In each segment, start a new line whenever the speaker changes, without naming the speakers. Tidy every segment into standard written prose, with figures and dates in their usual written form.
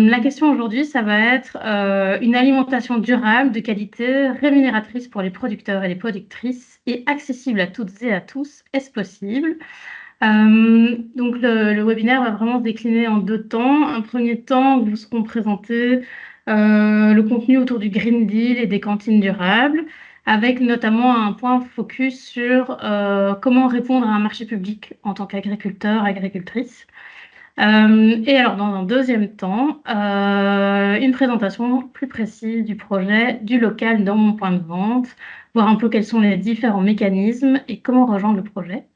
La question aujourd'hui, ça va être une alimentation durable, de qualité, rémunératrice pour les producteurs et les productrices et accessible à toutes et à tous. Est-ce possible? Donc le webinaire va vraiment se décliner en deux temps. Un premier temps où vous seront présentés le contenu autour du Green Deal et des cantines durables, avec notamment un point focus sur comment répondre à un marché public en tant qu'agriculteur, agricultrice. Et alors, dans un deuxième temps, une présentation plus précise du projet, du local dans mon point de vente, voir un peu quels sont les différents mécanismes et comment rejoindre le projet.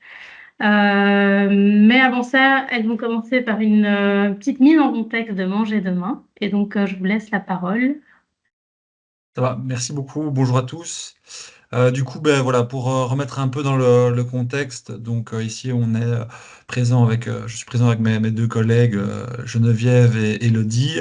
Mais avant ça, elles vont commencer par une petite mise en contexte de Manger demain. Et donc, je vous laisse la parole.
Ça va, merci beaucoup. Bonjour à tous. Du coup, ben voilà, pour remettre un peu dans le contexte, donc ici on est présent avec, je suis présent avec mes deux collègues Geneviève et Elodie.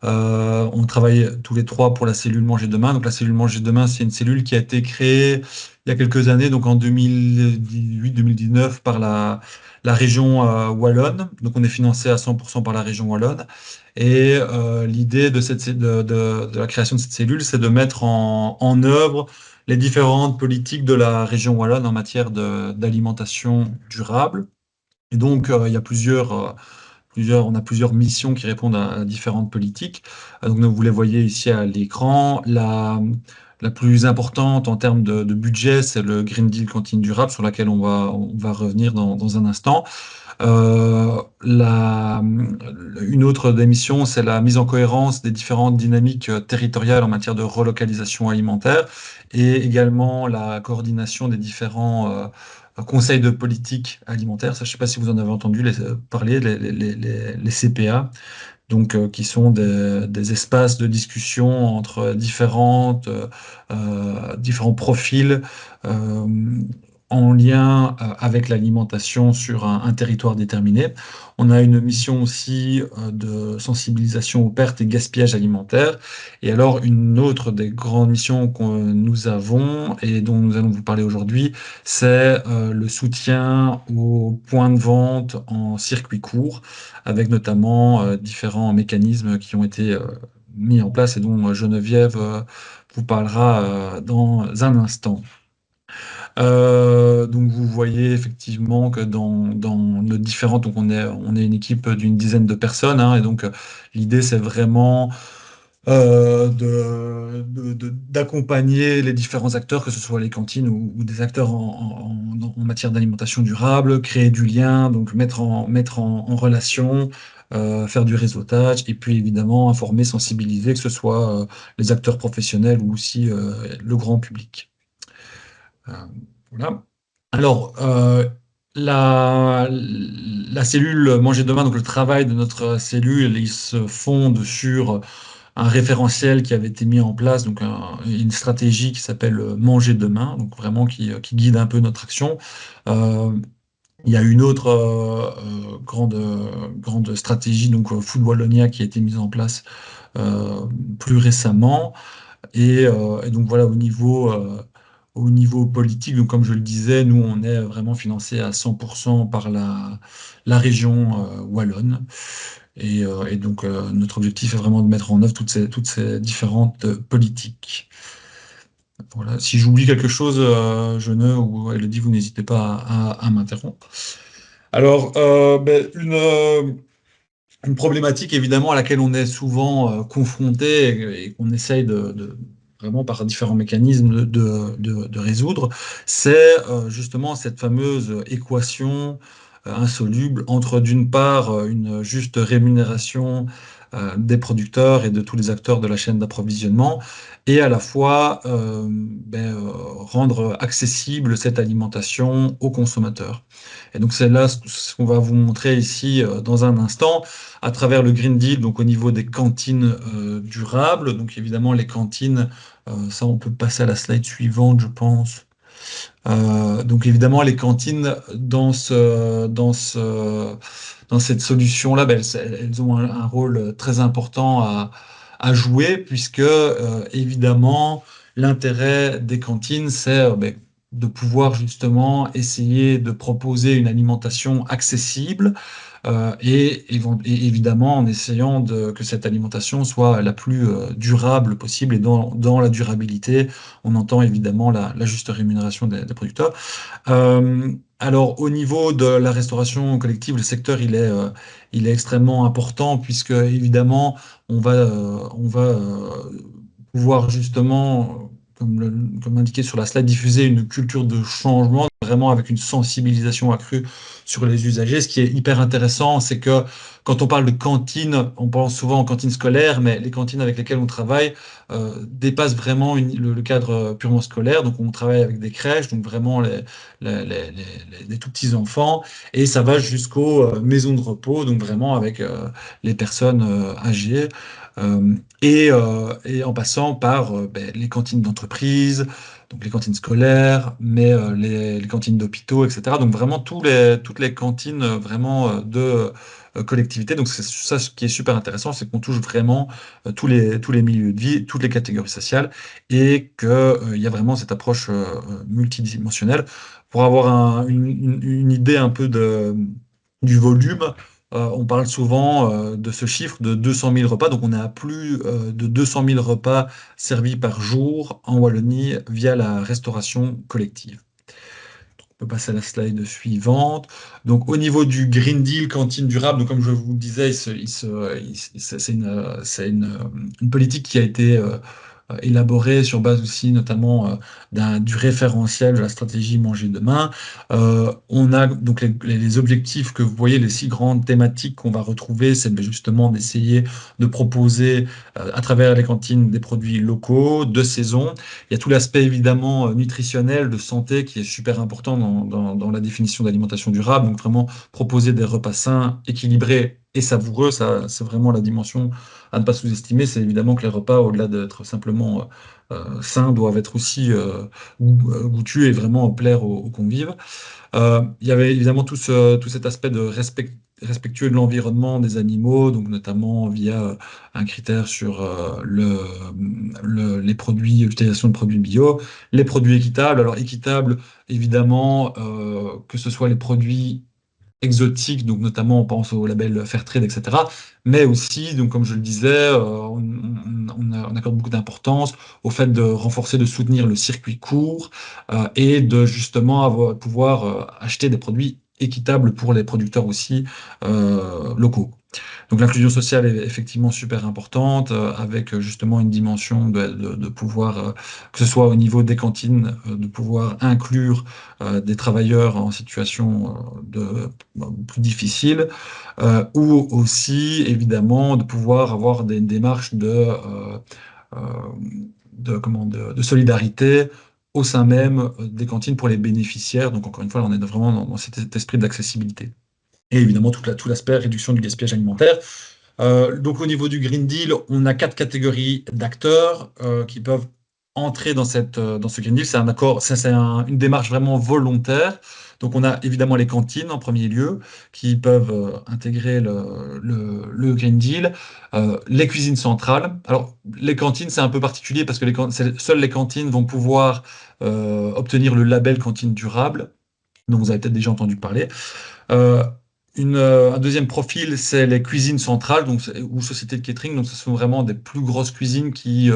On travaille tous les trois pour la cellule Manger Demain. Donc la cellule Manger Demain, c'est une cellule qui a été créée il y a quelques années, donc en 2018-2019 par la région wallonne. Donc on est financé à 100% par la région wallonne. Et l'idée de la création de cette cellule, c'est de mettre en œuvre les différentes politiques de la région wallonne en matière d'alimentation durable. Et donc, il y a on a plusieurs missions qui répondent à différentes politiques. Donc, vous les voyez ici à l'écran. La plus importante en termes de budget, c'est le Green Deal cantine durable, sur laquelle on va revenir dans un instant. Une autre des missions, c'est la mise en cohérence des différentes dynamiques territoriales en matière de relocalisation alimentaire et également la coordination des différents conseils de politique alimentaire. Ça, je ne sais pas si vous en avez entendu parler, les CPA, donc qui sont des espaces de discussion entre différents profils euh, en lien avec l'alimentation sur un territoire déterminé. On a une mission aussi de sensibilisation aux pertes et gaspillages alimentaires. Et alors, une autre des grandes missions que nous avons et dont nous allons vous parler aujourd'hui, c'est le soutien aux points de vente en circuit court, avec notamment différents mécanismes qui ont été mis en place et dont Geneviève vous parlera dans un instant. Donc vous voyez effectivement que dans nos différentes, donc on est une équipe d'une dizaine de personnes, hein, et donc l'idée c'est vraiment d'accompagner les différents acteurs, que ce soit les cantines ou des acteurs en matière d'alimentation durable, créer du lien, donc mettre en relation, faire du réseautage, et puis évidemment informer, sensibiliser, que ce soit les acteurs professionnels ou aussi le grand public. Euh, voilà. Alors, la cellule Manger Demain, donc le travail de notre cellule, il se fonde sur un référentiel qui avait été mis en place, donc une stratégie qui s'appelle Manger Demain, donc vraiment qui guide un peu notre action. Euh, il y a une autre grande stratégie, donc Food Wallonia, qui a été mise en place plus récemment. Et donc voilà, au niveau politique, donc comme je le disais, nous, on est vraiment financé à 100% par la région wallonne. Et donc, notre objectif est vraiment de mettre en œuvre toutes ces différentes politiques. Voilà. Si j'oublie quelque chose, ou Elodie, vous n'hésitez pas à m'interrompre. Alors, une problématique évidemment à laquelle on est souvent confronté et qu'on essaye vraiment par différents mécanismes de résoudre, c'est justement cette fameuse équation insoluble entre d'une part une juste rémunération des producteurs et de tous les acteurs de la chaîne d'approvisionnement et à la fois rendre accessible cette alimentation aux consommateurs. Et donc c'est là ce qu'on va vous montrer ici dans un instant à travers le Green Deal, donc au niveau des cantines durables. Donc évidemment, les cantines, ça on peut passer à la slide suivante, je pense. Donc évidemment, les cantines dans cette solution-là, ben, elles ont un rôle très important à jouer, puisque évidemment, l'intérêt des cantines, c'est de pouvoir justement essayer de proposer une alimentation accessible, et évidemment en essayant que cette alimentation soit la plus durable possible. Et dans la durabilité, on entend évidemment la juste rémunération des producteurs. Alors, au niveau de la restauration collective, le secteur, il est extrêmement important puisque, évidemment, on va pouvoir justement, comme indiqué sur la slide, diffuser une culture de changement, vraiment avec une sensibilisation accrue sur les usagers. Ce qui est hyper intéressant, c'est que quand on parle de cantine, on pense souvent aux cantines scolaires, mais les cantines avec lesquelles on travaille dépassent vraiment le cadre purement scolaire. Donc, on travaille avec des crèches, donc vraiment les tout petits enfants, et ça va jusqu'aux maisons de repos, donc vraiment avec les personnes âgées, et en passant par les cantines d'entreprise, donc les cantines scolaires, mais les cantines d'hôpitaux, etc. Donc vraiment toutes les cantines vraiment de collectivité. Donc c'est ça ce qui est super intéressant, c'est qu'on touche vraiment tous les milieux de vie, toutes les catégories sociales, et qu'il y a vraiment cette approche multidimensionnelle. Pour avoir une idée un peu du volume, on parle souvent de ce chiffre de 200 000 repas. Donc on est à plus de 200 000 repas servis par jour en Wallonie via la restauration collective. On peut passer à la slide suivante. Donc, au niveau du Green Deal cantine durable, donc, comme je vous le disais, c'est une politique qui a été élaborée sur base aussi notamment du référentiel de la stratégie Manger demain. On a donc les objectifs que vous voyez, les 6 grandes thématiques qu'on va retrouver, c'est justement d'essayer de proposer à travers les cantines des produits locaux, de saison. Il y a tout l'aspect évidemment nutritionnel, de santé qui est super important dans la définition d'alimentation durable. Donc vraiment proposer des repas sains, équilibrés et savoureux, ça c'est vraiment la dimension à ne pas sous-estimer. C'est évidemment que les repas, au-delà d'être simplement sains, doivent être aussi goûtus et vraiment plaire aux convives. Il y avait évidemment tout cet aspect de respectueux de l'environnement des animaux, donc notamment via un critère sur les produits, l'utilisation de produits bio, les produits équitables. Alors équitables, évidemment, que ce soit les produits exotiques, donc notamment on pense au label Fairtrade, etc. Mais aussi, donc comme je le disais, on accorde beaucoup d'importance au fait de renforcer, de soutenir le circuit court et de justement pouvoir acheter des produits équitables pour les producteurs aussi locaux. Donc l'inclusion sociale est effectivement super importante, avec justement une dimension de pouvoir, que ce soit au niveau des cantines, de pouvoir inclure des travailleurs en situation plus difficile, ou aussi évidemment de pouvoir avoir des démarches euh, de solidarité au sein même des cantines pour les bénéficiaires. Donc encore une fois, on est vraiment dans cet esprit d'accessibilité. Et évidemment, tout l'aspect réduction du gaspillage alimentaire. Donc au niveau du Green Deal, on a 4 catégories d'acteurs qui peuvent entrer dans ce Green Deal. C'est un accord, ça, c'est une démarche vraiment volontaire. Donc on a évidemment les cantines en premier lieu qui peuvent intégrer le Green Deal. Les cuisines centrales. Alors les cantines, c'est un peu particulier parce que seules les cantines vont pouvoir obtenir le label cantine durable, dont vous avez peut-être déjà entendu parler. Euh, un deuxième profil, c'est les cuisines centrales, donc, ou sociétés de catering. Donc, ce sont vraiment des plus grosses cuisines qui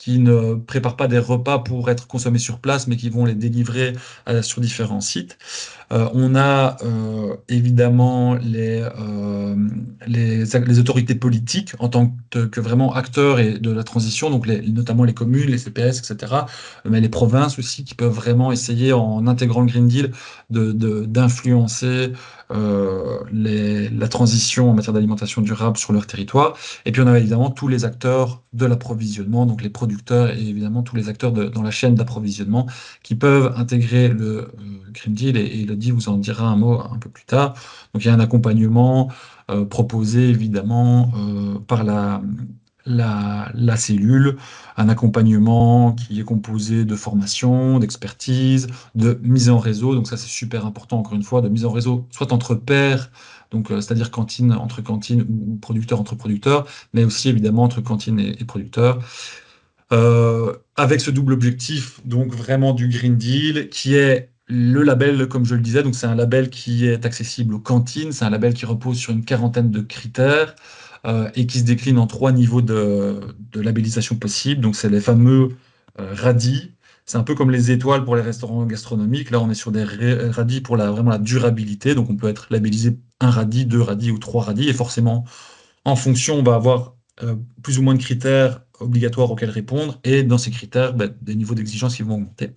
ne préparent pas des repas pour être consommés sur place, mais qui vont les délivrer sur différents sites. On a évidemment les autorités politiques en tant que vraiment acteurs et de la transition, donc notamment les communes, les CPS, etc., mais les provinces aussi qui peuvent vraiment essayer, en intégrant le Green Deal, d'influencer la transition en matière d'alimentation durable sur leur territoire. Et puis on a évidemment tous les acteurs de l'approvisionnement, donc les producteurs et évidemment tous les acteurs dans la chaîne d'approvisionnement qui peuvent intégrer le Green Deal, et Elodie vous en dira un mot un peu plus tard. Donc il y a un accompagnement proposé évidemment par la cellule, un accompagnement qui est composé de formation, d'expertise, de mise en réseau. Donc ça c'est super important, encore une fois, de mise en réseau, soit entre pairs, donc c'est-à-dire cantine entre cantines ou producteurs entre producteurs, mais aussi évidemment entre cantines et producteurs. Avec ce double objectif, donc vraiment du Green Deal, qui est le label, comme je le disais, donc c'est un label qui est accessible aux cantines, c'est un label qui repose sur une quarantaine de critères et qui se décline en trois niveaux de labellisation possibles. Donc c'est les fameux radis. C'est un peu comme les étoiles pour les restaurants gastronomiques. Là, on est sur des radis pour vraiment la durabilité. Donc on peut être labellisé un radis, deux radis ou trois radis. Et forcément, en fonction, on va avoir plus ou moins de critères obligatoires auxquels répondre. Et dans ces critères, ben, des niveaux d'exigence qui vont augmenter.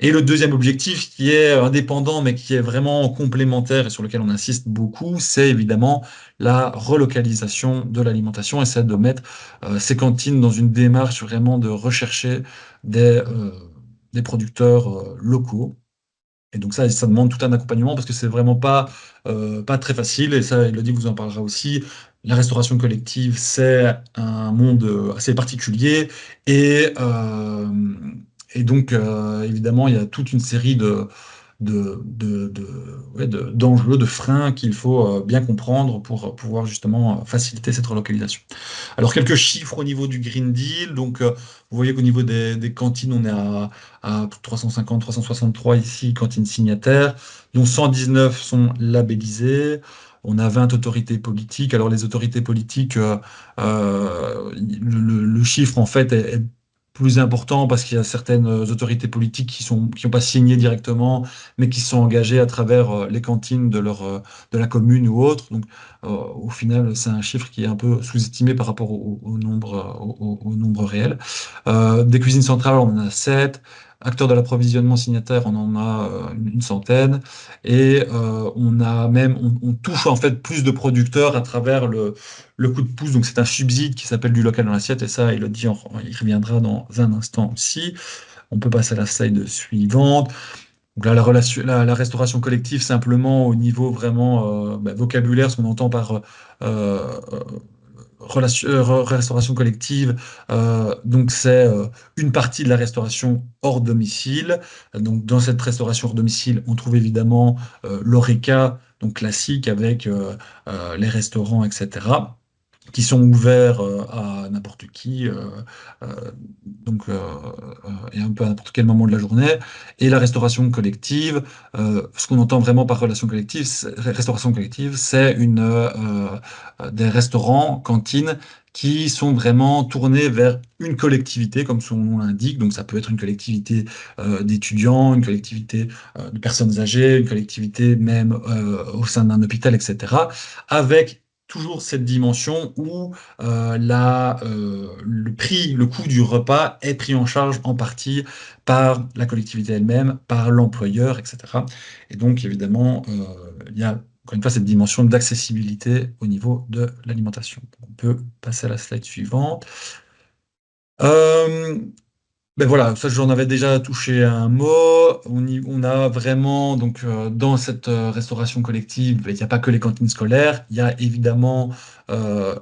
Et le deuxième objectif, qui est indépendant, mais qui est vraiment complémentaire et sur lequel on insiste beaucoup, c'est évidemment la relocalisation de l'alimentation et c'est de mettre ces cantines dans une démarche vraiment de rechercher des producteurs locaux. Et donc ça demande tout un accompagnement parce que c'est vraiment pas très facile. Et ça, Elodie vous en parlera aussi. La restauration collective, c'est un monde assez particulier. Et, euh, et donc, évidemment, il y a toute une série d'enjeux, de freins qu'il faut bien comprendre pour pouvoir justement faciliter cette relocalisation. Alors, quelques chiffres au niveau du Green Deal. Donc, vous voyez qu'au niveau des cantines, on est à 350, 363 ici, cantines signataires, dont 119 sont labellisées. On a 20 autorités politiques. Alors, les autorités politiques, le chiffre, en fait, est plus important parce qu'il y a certaines autorités politiques qui n'ont pas signé directement, mais qui sont engagées à travers les cantines de la commune ou autre. Donc, au final, c'est un chiffre qui est un peu sous-estimé par rapport au nombre, au nombre réel. Des cuisines centrales, on en a 7. Acteurs de l'approvisionnement signataires, on en a une centaine. Et on touche en fait plus de producteurs à travers le coup de pouce. Donc c'est un subside qui s'appelle du local dans l'assiette. Et ça, il le dit, il reviendra dans un instant aussi. On peut passer à la slide suivante. Donc là, la restauration collective, simplement au niveau vraiment vocabulaire, ce qu'on entend par restauration collective, donc c'est une partie de la restauration hors domicile. Donc dans cette restauration hors domicile, on trouve évidemment l'ORECA, donc classique avec les restaurants, etc., qui sont ouverts à n'importe qui, euh, et un peu à n'importe quel moment de la journée. Et la restauration collective, ce qu'on entend vraiment par restauration collective, c'est des restaurants, cantines, qui sont vraiment tournés vers une collectivité, comme son nom l'indique. Donc ça peut être une collectivité d'étudiants, une collectivité de personnes âgées, une collectivité même au sein d'un hôpital, etc., avec toujours cette dimension où le prix, le coût du repas est pris en charge en partie par la collectivité elle-même, par l'employeur, etc. Et donc, évidemment, il y a encore une fois cette dimension d'accessibilité au niveau de l'alimentation. On peut passer à la slide suivante. Euh, ben voilà, ça j'en avais déjà touché un mot. On a vraiment, donc dans cette restauration collective, ben, il n'y a pas que les cantines scolaires, il y a évidemment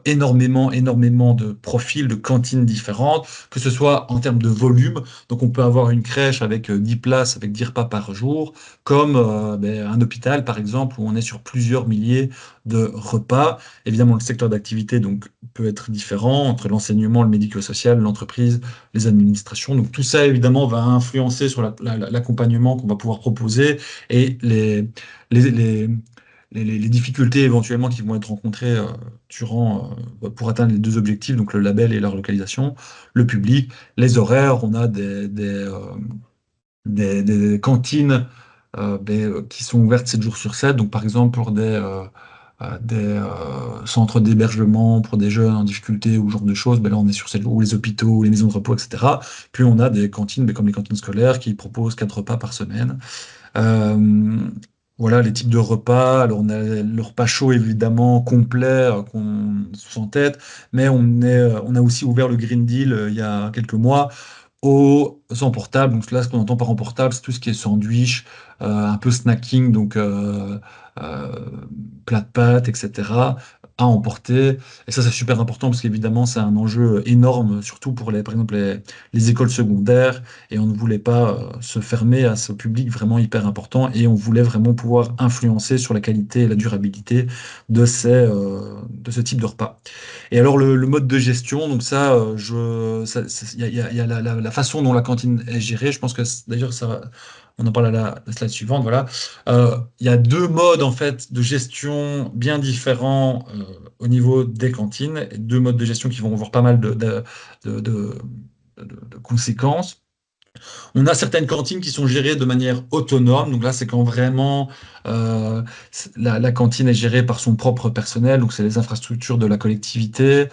énormément de profils de cantines différentes, que ce soit en termes de volume, donc on peut avoir une crèche avec 10 places, avec 10 repas par jour, comme un hôpital par exemple, où on est sur plusieurs milliers de repas. Évidemment, le secteur d'activité donc peut être différent entre l'enseignement, le médico-social, l'entreprise, les administrations. Donc tout ça, évidemment, va influencer sur l'accompagnement qu'on va pouvoir proposer et les, les, les difficultés éventuellement qui vont être rencontrées pour atteindre les deux objectifs, donc le label et la relocalisation, le public, les horaires. On a des cantines qui sont ouvertes 7 jours sur 7. Donc par exemple pour des centres d'hébergement pour des jeunes en difficulté ou ce genre de choses, ben là on est sur 7 jours, ou les hôpitaux, ou les maisons de repos, etc. Puis on a des cantines, comme les cantines scolaires, qui proposent 4 repas par semaine. Euh, voilà les types de repas. Alors on a le repas chaud évidemment complet qu'on sous en tête, mais on a aussi ouvert le Green Deal il y a quelques mois aux emportables. Donc là, ce qu'on entend par emportable, c'est tout ce qui est sandwich, un peu snacking, donc euh, plat de pâtes, etc., à emporter. Et ça, c'est super important parce qu'évidemment, c'est un enjeu énorme, surtout pour par exemple, les écoles secondaires. Et on ne voulait pas se fermer à ce public vraiment hyper important. Et on voulait vraiment pouvoir influencer sur la qualité et la durabilité de ce type de repas. Et alors le mode de gestion, donc ça, il y a la façon dont la cantine cantine est gérée. Je pense que d'ailleurs, on en parle à la slide suivante. Voilà. Il y a deux modes en fait de gestion bien différents au niveau des cantines, et deux modes de gestion qui vont avoir pas mal de, de- de conséquences. On a certaines cantines qui sont gérées de manière autonome. Donc là, c'est quand vraiment euh, la cantine est gérée par son propre personnel. Donc c'est les infrastructures de la collectivité.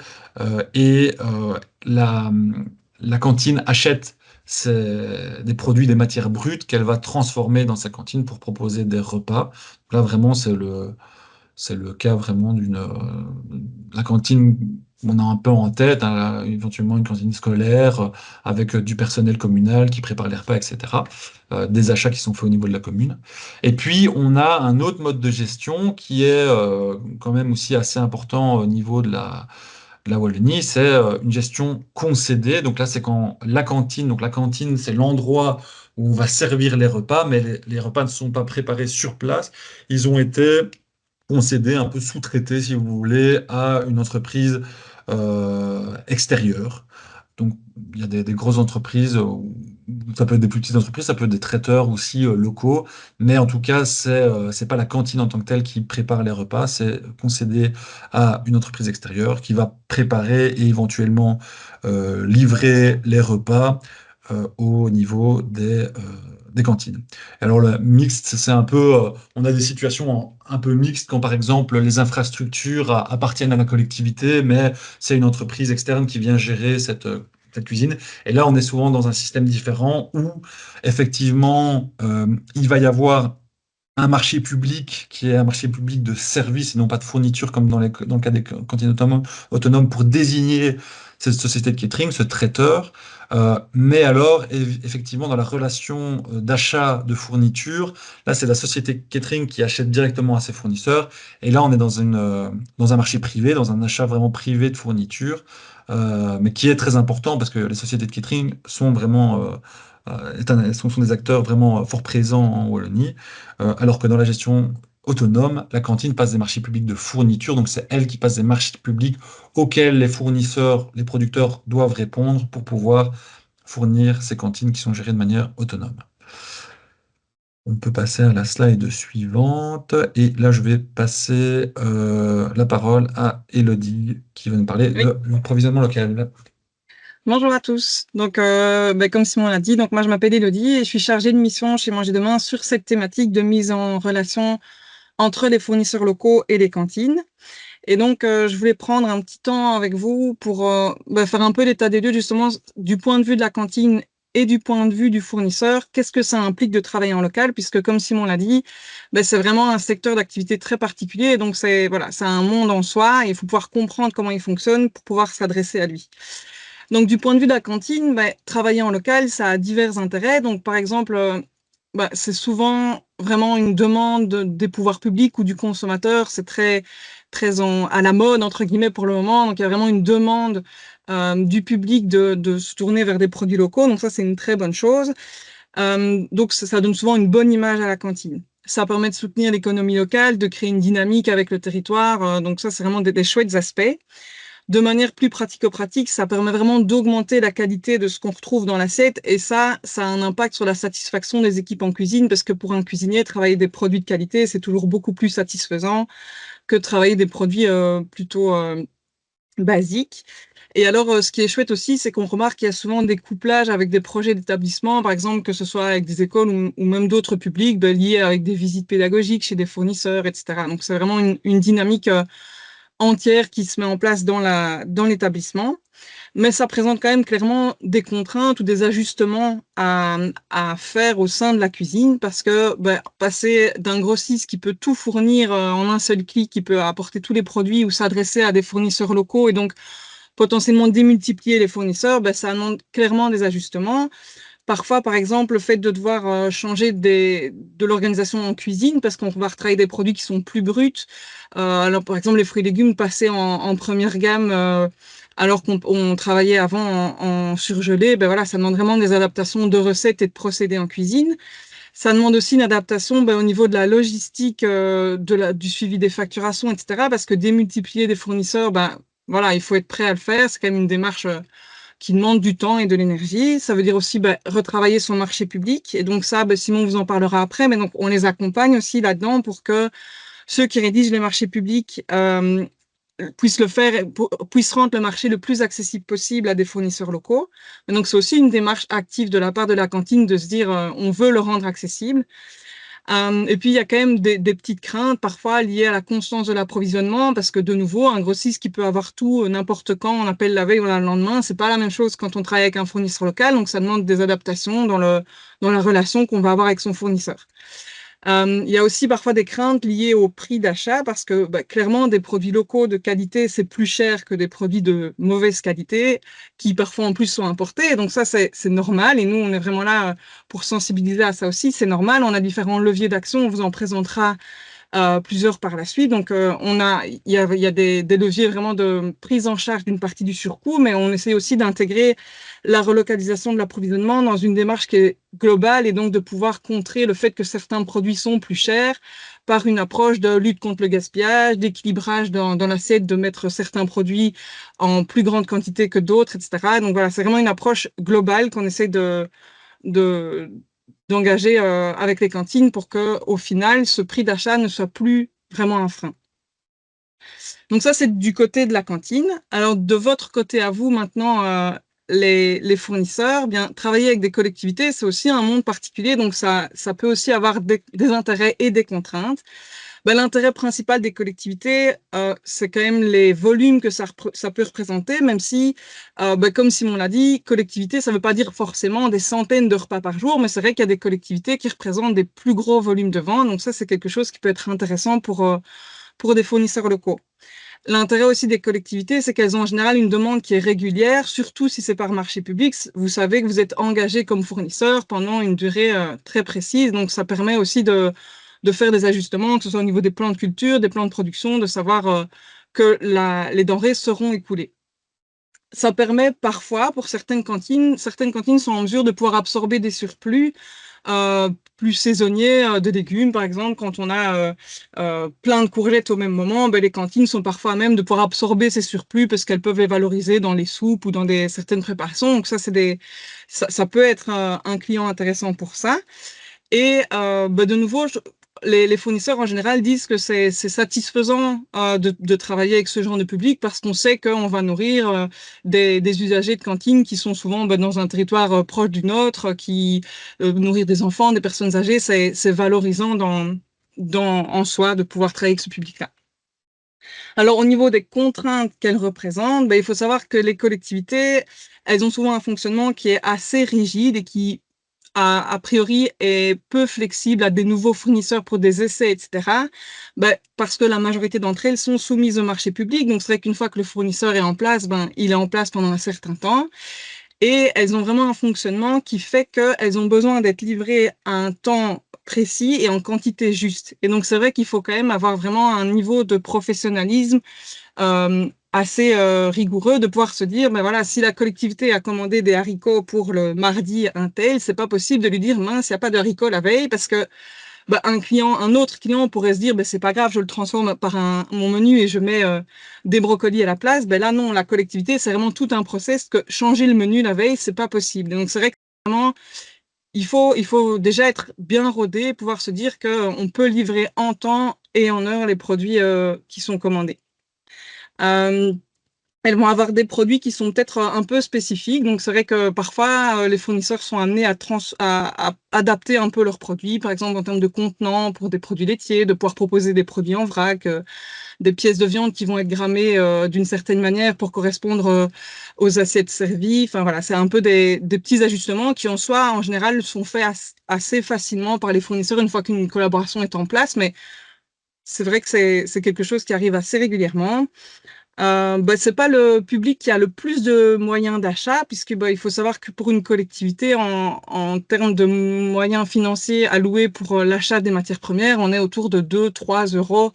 Et la cantine achète des produits, des matières brutes qu'elle va transformer dans sa cantine pour proposer des repas. Donc là, vraiment, c'est le cas vraiment la cantine, on a un peu en tête, hein, éventuellement une cantine scolaire avec du personnel communal qui prépare les repas, etc. Des achats qui sont faits au niveau de la commune. Et puis, on a un autre mode de gestion qui est quand même aussi assez important au niveau de la Wallonie, c'est une gestion concédée. Donc là, c'est quand donc la cantine, c'est l'endroit où on va servir les repas, mais les repas ne sont pas préparés sur place. Ils ont été concédé, un peu sous-traité, si vous voulez, à une entreprise extérieure. Donc, il y a des grosses entreprises, ça peut être des plus petites entreprises, ça peut être des traiteurs aussi locaux, mais en tout cas, c'est pas la cantine en tant que telle qui prépare les repas, c'est concédé à une entreprise extérieure qui va préparer et éventuellement livrer les repas au niveau des cantines. Alors, le mixte, c'est un peu, on a des situations un peu mixtes quand, par exemple, les infrastructures appartiennent à la collectivité, mais c'est une entreprise externe qui vient gérer cette cuisine. Et là, on est souvent dans un système différent où, effectivement, il va y avoir un marché public qui est un marché public de services et non pas de fourniture comme dans le cas des cantines autonomes pour désigner cette société de catering, ce traiteur. Mais alors, effectivement, dans la relation d'achat de fourniture, là, c'est la société de catering qui achète directement à ses fournisseurs. Et là, on est dans un marché privé, dans un achat vraiment privé de fourniture, mais qui est très important parce que les sociétés de catering sont vraiment sont des acteurs vraiment fort présents en Wallonie. Alors que dans la gestion autonome, la cantine passe des marchés publics de fourniture, donc c'est elle qui passe des marchés publics auxquels les fournisseurs, les producteurs doivent répondre pour pouvoir fournir ces cantines qui sont gérées de manière autonome. On peut passer à la slide suivante, et là je vais passer la parole à Elodie qui va nous parler
Oui,
de l'approvisionnement local.
bonjour à tous. Donc, comme Simon l'a dit, donc moi je m'appelle Elodie et je suis chargée de mission chez Manger Demain sur cette thématique de mise en relation entre les fournisseurs locaux et les cantines. Et donc, je voulais prendre un petit temps avec vous pour faire un peu l'état des lieux justement du point de vue de la cantine et du point de vue du fournisseur. Qu'est-ce que ça implique de travailler en local? Puisque comme Simon l'a dit, c'est vraiment un secteur d'activité très particulier. Donc, c'est un monde en soi et il faut pouvoir comprendre comment il fonctionne pour pouvoir s'adresser à lui. Donc, du point de vue de la cantine, travailler en local, ça a divers intérêts. Donc, par exemple, c'est souvent vraiment une demande des pouvoirs publics ou du consommateur. C'est très à la mode, entre guillemets, pour le moment. Donc, il y a vraiment une demande du public de se tourner vers des produits locaux. Donc, ça, c'est une très bonne chose. Donc, ça donne souvent une bonne image à la cantine. Ça permet de soutenir l'économie locale, de créer une dynamique avec le territoire. Donc, ça, c'est vraiment des chouettes aspects. De manière plus pratico-pratique, ça permet vraiment d'augmenter la qualité de ce qu'on retrouve dans l'assiette et ça a un impact sur la satisfaction des équipes en cuisine parce que pour un cuisinier, travailler des produits de qualité, c'est toujours beaucoup plus satisfaisant que de travailler des produits plutôt basiques. Et alors, ce qui est chouette aussi, c'est qu'on remarque qu'il y a souvent des couplages avec des projets d'établissement, par exemple, que ce soit avec des écoles ou même d'autres publics, liés avec des visites pédagogiques chez des fournisseurs, etc. Donc, c'est vraiment une dynamique entière qui se met en place dans l'établissement, mais ça présente quand même clairement des contraintes ou des ajustements à faire au sein de la cuisine parce que passer d'un grossiste qui peut tout fournir en un seul clic, qui peut apporter tous les produits ou s'adresser à des fournisseurs locaux et donc potentiellement démultiplier les fournisseurs, ça demande clairement des ajustements. Parfois, par exemple, le fait de devoir changer de l'organisation en cuisine parce qu'on va retravailler des produits qui sont plus bruts. Alors, par exemple, les fruits et légumes passés en première gamme alors qu'on travaillait avant en surgelé, voilà, ça demande vraiment des adaptations de recettes et de procédés en cuisine. Ça demande aussi une adaptation au niveau de la logistique, du suivi des facturations, etc. Parce que démultiplier des fournisseurs, voilà, il faut être prêt à le faire. C'est quand même une démarche qui demandent du temps et de l'énergie. Ça veut dire aussi retravailler son marché public. Et donc ça, Simon vous en parlera après, mais donc on les accompagne aussi là-dedans pour que ceux qui rédigent les marchés publics puissent le faire, puissent rendre le marché le plus accessible possible à des fournisseurs locaux. Et donc c'est aussi une démarche active de la part de la cantine de se dire on veut le rendre accessible. Et puis, il y a quand même des petites craintes parfois liées à la constance de l'approvisionnement parce que, de nouveau, un grossiste qui peut avoir tout n'importe quand, on appelle la veille ou le lendemain, c'est pas la même chose quand on travaille avec un fournisseur local, donc ça demande des adaptations dans la relation qu'on va avoir avec son fournisseur. Il y a aussi parfois des craintes liées au prix d'achat parce que clairement, des produits locaux de qualité, c'est plus cher que des produits de mauvaise qualité qui parfois en plus sont importés. Et donc ça, c'est normal. Et nous, on est vraiment là pour sensibiliser à ça aussi. C'est normal. On a différents leviers d'action. On vous en présentera plusieurs par la suite. Donc, il y a des leviers vraiment de prise en charge d'une partie du surcoût, mais on essaie aussi d'intégrer la relocalisation de l'approvisionnement dans une démarche qui est globale et donc de pouvoir contrer le fait que certains produits sont plus chers par une approche de lutte contre le gaspillage, d'équilibrage dans l'assiette, de mettre certains produits en plus grande quantité que d'autres, etc. Donc voilà, c'est vraiment une approche globale qu'on essaie d'engager avec les cantines pour que, au final, ce prix d'achat ne soit plus vraiment un frein. Donc ça, c'est du côté de la cantine. Alors, de votre côté à vous, maintenant, les fournisseurs, bien, travailler avec des collectivités, c'est aussi un monde particulier, donc ça peut aussi avoir des intérêts et des contraintes. L'intérêt principal des collectivités, c'est quand même les volumes que ça peut représenter, même si, comme Simon l'a dit, collectivité, ça ne veut pas dire forcément des centaines de repas par jour, mais c'est vrai qu'il y a des collectivités qui représentent des plus gros volumes de vente, donc ça, c'est quelque chose qui peut être intéressant pour des fournisseurs locaux. L'intérêt aussi des collectivités, c'est qu'elles ont en général une demande qui est régulière, surtout si c'est par marché public. Vous savez que vous êtes engagé comme fournisseur pendant une durée très précise, donc ça permet aussi de faire des ajustements, que ce soit au niveau des plans de culture, des plans de production, de savoir que les denrées seront écoulées. Ça permet parfois, pour certaines cantines sont en mesure de pouvoir absorber des surplus plus saisonniers de légumes, par exemple. Quand on a plein de courgettes au même moment, les cantines sont parfois à même de pouvoir absorber ces surplus parce qu'elles peuvent les valoriser dans les soupes ou dans certaines préparations. Donc ça peut être un client intéressant pour ça. Et de nouveau, les fournisseurs en général disent que c'est satisfaisant de travailler avec ce genre de public parce qu'on sait qu'on va nourrir des usagers de cantine qui sont souvent dans un territoire proche du nôtre, qui nourrir des enfants, des personnes âgées, c'est valorisant en soi de pouvoir travailler avec ce public-là. Alors, au niveau des contraintes qu'elles représentent, il faut savoir que les collectivités, elles ont souvent un fonctionnement qui est assez rigide et qui a priori est peu flexible à des nouveaux fournisseurs pour des essais, etc. Parce que la majorité d'entre elles sont soumises au marché public. Donc, c'est vrai qu'une fois que le fournisseur est en place, il est en place pendant un certain temps. Et elles ont vraiment un fonctionnement qui fait qu'elles ont besoin d'être livrées à un temps précis et en quantité juste. Et donc, c'est vrai qu'il faut quand même avoir vraiment un niveau de professionnalisme assez rigoureux de pouvoir se dire, voilà, si la collectivité a commandé des haricots pour le mardi un tel, c'est pas possible de lui dire, mince, il n'y a pas de haricots la veille, parce que un autre client pourrait se dire, c'est pas grave, je le transforme par mon menu et je mets des brocolis à la place. Là, non, la collectivité, c'est vraiment tout un process que changer le menu la veille, c'est pas possible. Donc, c'est vrai que vraiment, il faut déjà être bien rodé, pouvoir se dire qu'on peut livrer en temps et en heure les produits qui sont commandés. Elles vont avoir des produits qui sont peut-être un peu spécifiques. Donc, c'est vrai que parfois, les fournisseurs sont amenés à adapter un peu leurs produits, par exemple en termes de contenants pour des produits laitiers, de pouvoir proposer des produits en vrac, des pièces de viande qui vont être grammées d'une certaine manière pour correspondre aux assiettes servies. Enfin, voilà, c'est un peu des petits ajustements qui, en soi, en général, sont faits assez facilement par les fournisseurs une fois qu'une collaboration est en place. Mais c'est vrai que c'est quelque chose qui arrive assez régulièrement. C'est pas le public qui a le plus de moyens d'achat, puisque il faut savoir que pour une collectivité, en termes de moyens financiers alloués pour l'achat des matières premières, on est autour de 2-3 euros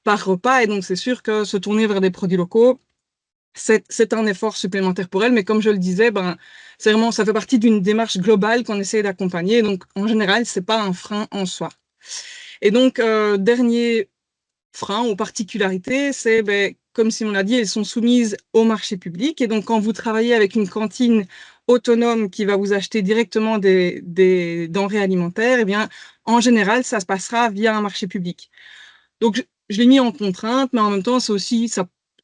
par repas. Et donc, c'est sûr que se tourner vers des produits locaux, c'est un effort supplémentaire pour elle. Mais comme je le disais, c'est vraiment, ça fait partie d'une démarche globale qu'on essaie d'accompagner. Donc, en général, c'est pas un frein en soi. Et donc, dernier frein ou particularité, c'est comme Simon l'a dit, elles sont soumises au marché public. Et donc, quand vous travaillez avec une cantine autonome qui va vous acheter directement des denrées alimentaires, eh bien, en général, ça se passera via un marché public. Donc, je l'ai mis en contrainte, mais en même temps,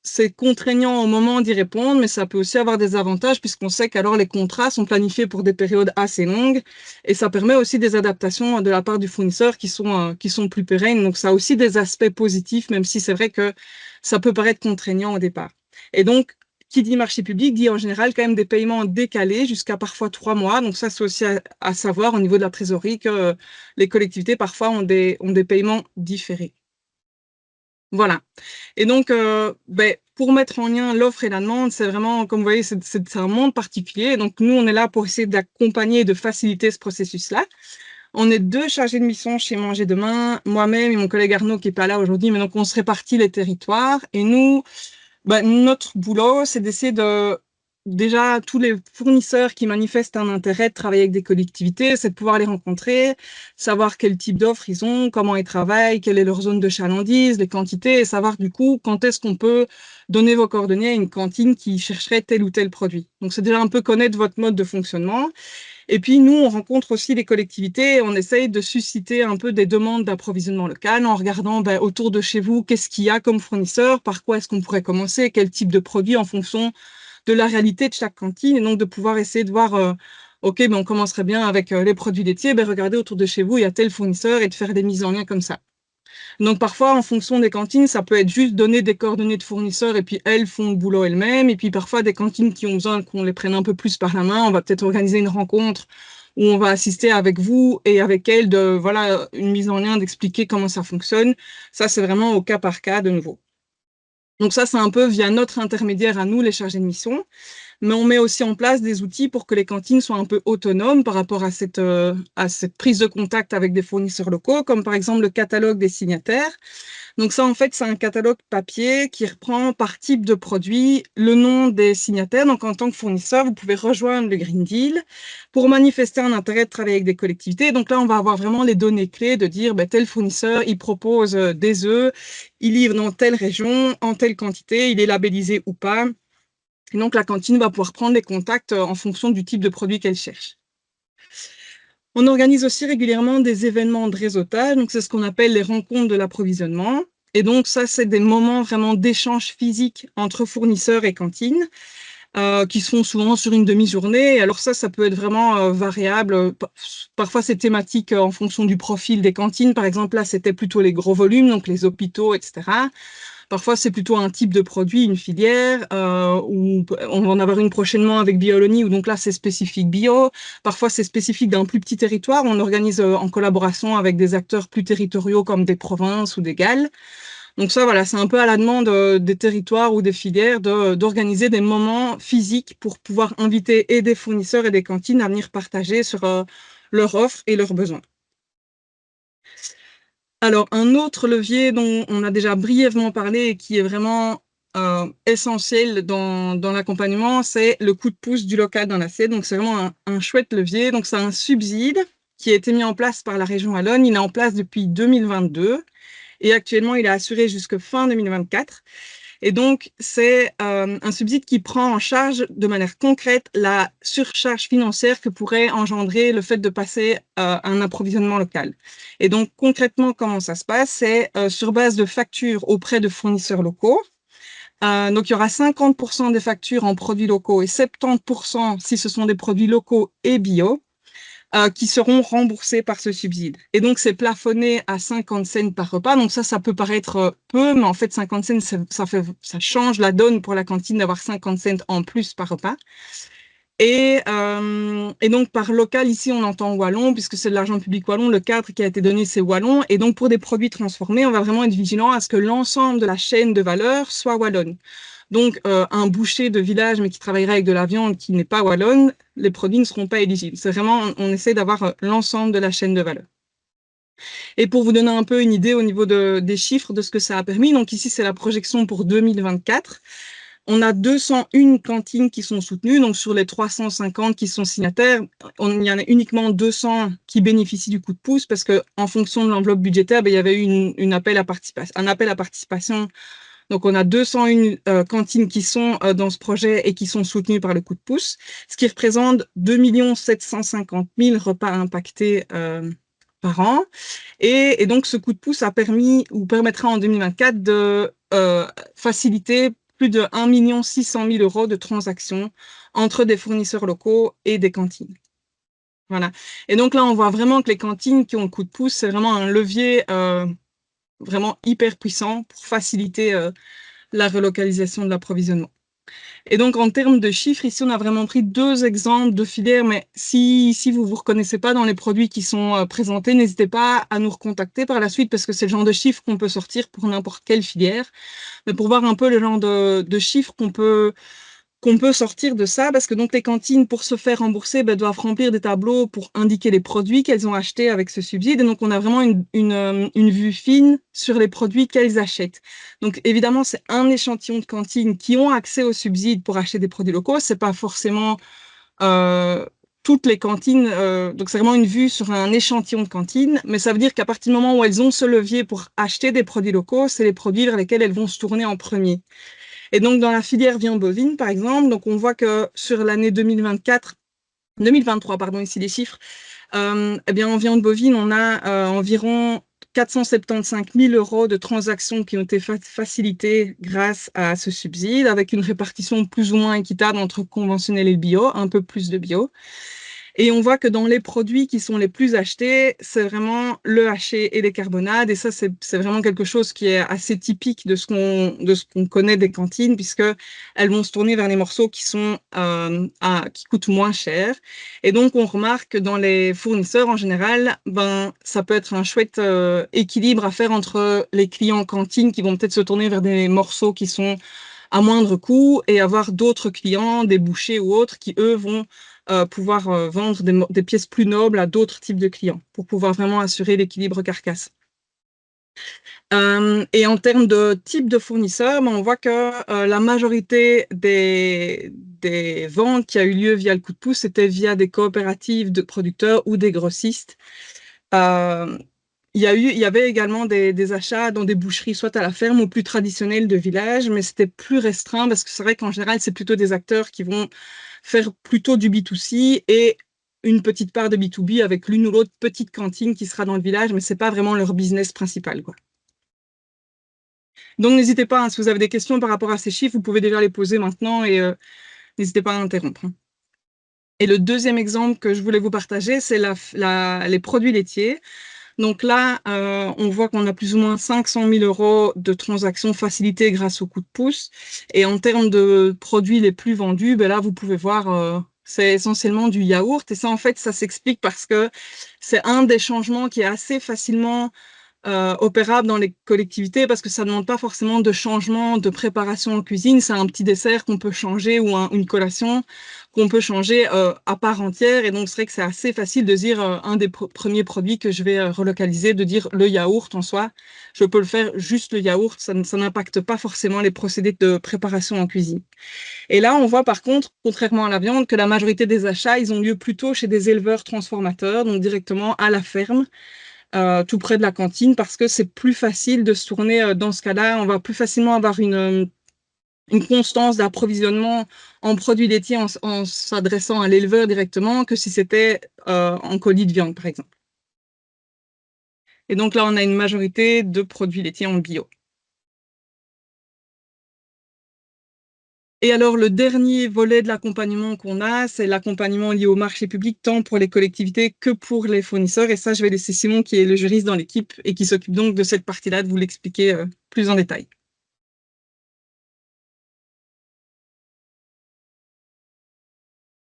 c'est contraignant au moment d'y répondre, mais ça peut aussi avoir des avantages puisqu'on sait qu'alors les contrats sont planifiés pour des périodes assez longues et ça permet aussi des adaptations de la part du fournisseur qui sont plus pérennes. Donc, ça a aussi des aspects positifs, même si c'est vrai que ça peut paraître contraignant au départ. Et donc, qui dit marché public dit en général quand même des paiements décalés jusqu'à parfois 3 mois. Donc ça, c'est aussi à savoir au niveau de la trésorerie que les collectivités parfois ont des paiements différés. Voilà. Et donc, pour mettre en lien l'offre et la demande, c'est vraiment, comme vous voyez, c'est un monde particulier. Donc, nous, on est là pour essayer d'accompagner et de faciliter ce processus-là. On est 2 chargés de mission chez Manger Demain, moi-même et mon collègue Arnaud qui n'est pas là aujourd'hui, mais donc on se répartit les territoires. Et nous, notre boulot, c'est d'essayer déjà, tous les fournisseurs qui manifestent un intérêt de travailler avec des collectivités, c'est de pouvoir les rencontrer, savoir quel type d'offres ils ont, comment ils travaillent, quelle est leur zone de chalandise, les quantités, et savoir du coup quand est-ce qu'on peut donner vos coordonnées à une cantine qui chercherait tel ou tel produit. Donc, c'est déjà un peu connaître votre mode de fonctionnement. Et puis, nous, on rencontre aussi les collectivités et on essaye de susciter un peu des demandes d'approvisionnement local en regardant autour de chez vous, qu'est-ce qu'il y a comme fournisseur, par quoi est-ce qu'on pourrait commencer, quel type de produit en fonction de la réalité de chaque cantine. Et donc, de pouvoir essayer de voir, OK, on commencerait bien avec les produits laitiers, regardez autour de chez vous, il y a tel fournisseur et de faire des mises en lien comme ça. Donc, parfois, en fonction des cantines, ça peut être juste donner des coordonnées de fournisseurs et puis elles font le boulot elles-mêmes. Et puis, parfois, des cantines qui ont besoin qu'on les prenne un peu plus par la main, on va peut-être organiser une rencontre où on va assister avec vous et avec elles de, voilà, une mise en lien, d'expliquer comment ça fonctionne. Ça, c'est vraiment au cas par cas de nouveau. Donc ça, c'est un peu via notre intermédiaire à nous, les chargés de mission. Mais on met aussi en place des outils pour que les cantines soient un peu autonomes par rapport à cette prise de contact avec des fournisseurs locaux, comme par exemple le catalogue des signataires. Donc ça, en fait, c'est un catalogue papier qui reprend par type de produit le nom des signataires. Donc en tant que fournisseur, vous pouvez rejoindre le Green Deal pour manifester un intérêt de travailler avec des collectivités. Donc là, on va avoir vraiment les données clés de dire tel fournisseur, il propose des œufs, il livre dans telle région, en telle quantité, il est labellisé ou pas. Et donc, la cantine va pouvoir prendre les contacts en fonction du type de produit qu'elle cherche. On organise aussi régulièrement des événements de réseautage. Donc, c'est ce qu'on appelle les rencontres de l'approvisionnement. Et donc, ça, c'est des moments vraiment d'échange physique entre fournisseurs et cantines qui se font souvent sur une demi-journée. Alors ça peut être vraiment variable. Parfois, c'est thématique en fonction du profil des cantines. Par exemple, là, c'était plutôt les gros volumes, donc les hôpitaux, etc. Parfois, c'est plutôt un type de produit, une filière, où on va en avoir une prochainement avec Biolonie, où donc là, c'est spécifique bio. Parfois, c'est spécifique d'un plus petit territoire. On organise en collaboration avec des acteurs plus territoriaux comme des provinces ou des GAL. Donc ça, voilà, c'est un peu à la demande des territoires ou des filières d'organiser des moments physiques pour pouvoir inviter et des fournisseurs et des cantines à venir partager sur leur offre et leurs besoins. Alors, un autre levier dont on a déjà brièvement parlé et qui est vraiment essentiel dans l'accompagnement, c'est le coup de pouce du local dans l'assiette. Donc, c'est vraiment un chouette levier. Donc, c'est un subside qui a été mis en place par la région Wallonne. Il est en place depuis 2022 et actuellement, il est assuré jusqu'à fin 2024. Et donc, c'est un subside qui prend en charge de manière concrète la surcharge financière que pourrait engendrer le fait de passer un approvisionnement local. Et donc, concrètement, comment ça se passe? C'est sur base de factures auprès de fournisseurs locaux. Donc, il y aura 50% des factures en produits locaux et 70% si ce sont des produits locaux et bio. Qui seront remboursés par ce subside. Et donc, c'est plafonné à 50 cents par repas. Donc ça peut paraître peu, mais en fait, 50 cents, ça change la donne pour la cantine d'avoir 50 cents en plus par repas. Et donc, par local, ici, on entend wallon, puisque c'est de l'argent public wallon. Le cadre qui a été donné, c'est wallon. Et donc, pour des produits transformés, on va vraiment être vigilant à ce que l'ensemble de la chaîne de valeur soit wallonne. Donc, un boucher de village, mais qui travaillerait avec de la viande qui n'est pas wallonne, les produits ne seront pas éligibles. C'est vraiment, on essaie d'avoir l'ensemble de la chaîne de valeur. Et pour vous donner un peu une idée au niveau des chiffres de ce que ça a permis, donc ici, c'est la projection pour 2024. On a 201 cantines qui sont soutenues, donc sur les 350 qui sont signataires, il y en a uniquement 200 qui bénéficient du coup de pouce parce qu'en fonction de l'enveloppe budgétaire, il y avait eu un appel à participation Donc, on a 201 cantines qui sont dans ce projet et qui sont soutenues par le coup de pouce, ce qui représente 2 750 000 repas impactés par an. Et donc, ce coup de pouce a permis ou permettra en 2024 de faciliter plus de 1 600 000 € de transactions entre des fournisseurs locaux et des cantines. Voilà. Et donc là, on voit vraiment que les cantines qui ont le coup de pouce, c'est vraiment un levier vraiment hyper puissant pour faciliter la relocalisation de l'approvisionnement. Et donc, en termes de chiffres, ici, on a vraiment pris 2 exemples de filières, mais si vous ne vous reconnaissez pas dans les produits qui sont présentés, n'hésitez pas à nous recontacter par la suite, parce que c'est le genre de chiffres qu'on peut sortir pour n'importe quelle filière. Mais pour voir un peu le genre de chiffres qu'on peut sortir de ça, parce que donc les cantines, pour se faire rembourser, doivent remplir des tableaux pour indiquer les produits qu'elles ont achetés avec ce subside. Et donc, on a vraiment une vue fine sur les produits qu'elles achètent. Donc, évidemment, c'est un échantillon de cantines qui ont accès au subside pour acheter des produits locaux. C'est pas forcément toutes les cantines. Donc, c'est vraiment une vue sur un échantillon de cantines. Mais ça veut dire qu'à partir du moment où elles ont ce levier pour acheter des produits locaux, c'est les produits vers lesquels elles vont se tourner en premier. Et donc, dans la filière viande bovine, par exemple, donc on voit que sur l'année 2023, pardon, ici les chiffres, eh bien, en viande bovine, on a environ 475 000 € de transactions qui ont été facilitées grâce à ce subside, avec une répartition plus ou moins équitable entre conventionnel et le bio, un peu plus de bio. Et on voit que dans les produits qui sont les plus achetés, c'est vraiment le haché et les carbonades. Et ça, c'est vraiment quelque chose qui est assez typique de ce qu'on connaît des cantines, puisque elles vont se tourner vers les morceaux qui sont qui coûtent moins cher. Et donc, on remarque que dans les fournisseurs, en général, ça peut être un chouette équilibre à faire entre les clients cantines qui vont peut-être se tourner vers des morceaux qui sont à moindre coût et avoir d'autres clients, des bouchers ou autres, qui, eux, vont pouvoir vendre des pièces plus nobles à d'autres types de clients pour pouvoir vraiment assurer l'équilibre carcasse. Et en termes de type de fournisseurs, on voit que la majorité des ventes qui a eu lieu via le coup de pouce, c'était via des coopératives de producteurs ou des grossistes. Il y avait également des achats dans des boucheries, soit à la ferme ou plus traditionnelles de village, mais c'était plus restreint parce que c'est vrai qu'en général, c'est plutôt des acteurs qui vont faire plutôt du B2C et une petite part de B2B avec l'une ou l'autre petite cantine qui sera dans le village, mais c'est pas vraiment leur business principal, quoi. Donc, n'hésitez pas, hein, si vous avez des questions par rapport à ces chiffres, vous pouvez déjà les poser maintenant et n'hésitez pas à interrompre. Et le deuxième exemple que je voulais vous partager, c'est les produits laitiers. Donc là, on voit qu'on a plus ou moins 500 000 € de transactions facilitées grâce au coup de pouce. Et en termes de produits les plus vendus, là, vous pouvez voir, c'est essentiellement du yaourt. Et ça, en fait, ça s'explique parce que c'est un des changements qui est assez facilement opérable dans les collectivités parce que ça ne demande pas forcément de changement de préparation en cuisine. C'est un petit dessert qu'on peut changer ou une collation qu'on peut changer à part entière. Et donc, c'est vrai que c'est assez facile de dire un des premiers produits que je vais relocaliser, de dire le yaourt en soi. Je peux le faire juste le yaourt. Ça n'impacte pas forcément les procédés de préparation en cuisine. Et là, on voit par contre, contrairement à la viande, que la majorité des achats, ils ont lieu plutôt chez des éleveurs transformateurs, donc directement à la ferme. Tout près de la cantine parce que c'est plus facile de se tourner dans ce cas-là. On va plus facilement avoir une constance d'approvisionnement en produits laitiers en s'adressant à l'éleveur directement que si c'était en colis de viande, par exemple. Et donc là, on a une majorité de produits laitiers en bio. Et alors, le dernier volet de l'accompagnement qu'on a, c'est l'accompagnement lié au marché public, tant pour les collectivités que pour les fournisseurs. Et ça, je vais laisser Simon, qui est le juriste dans l'équipe et qui s'occupe donc de cette partie-là, de vous l'expliquer plus en détail.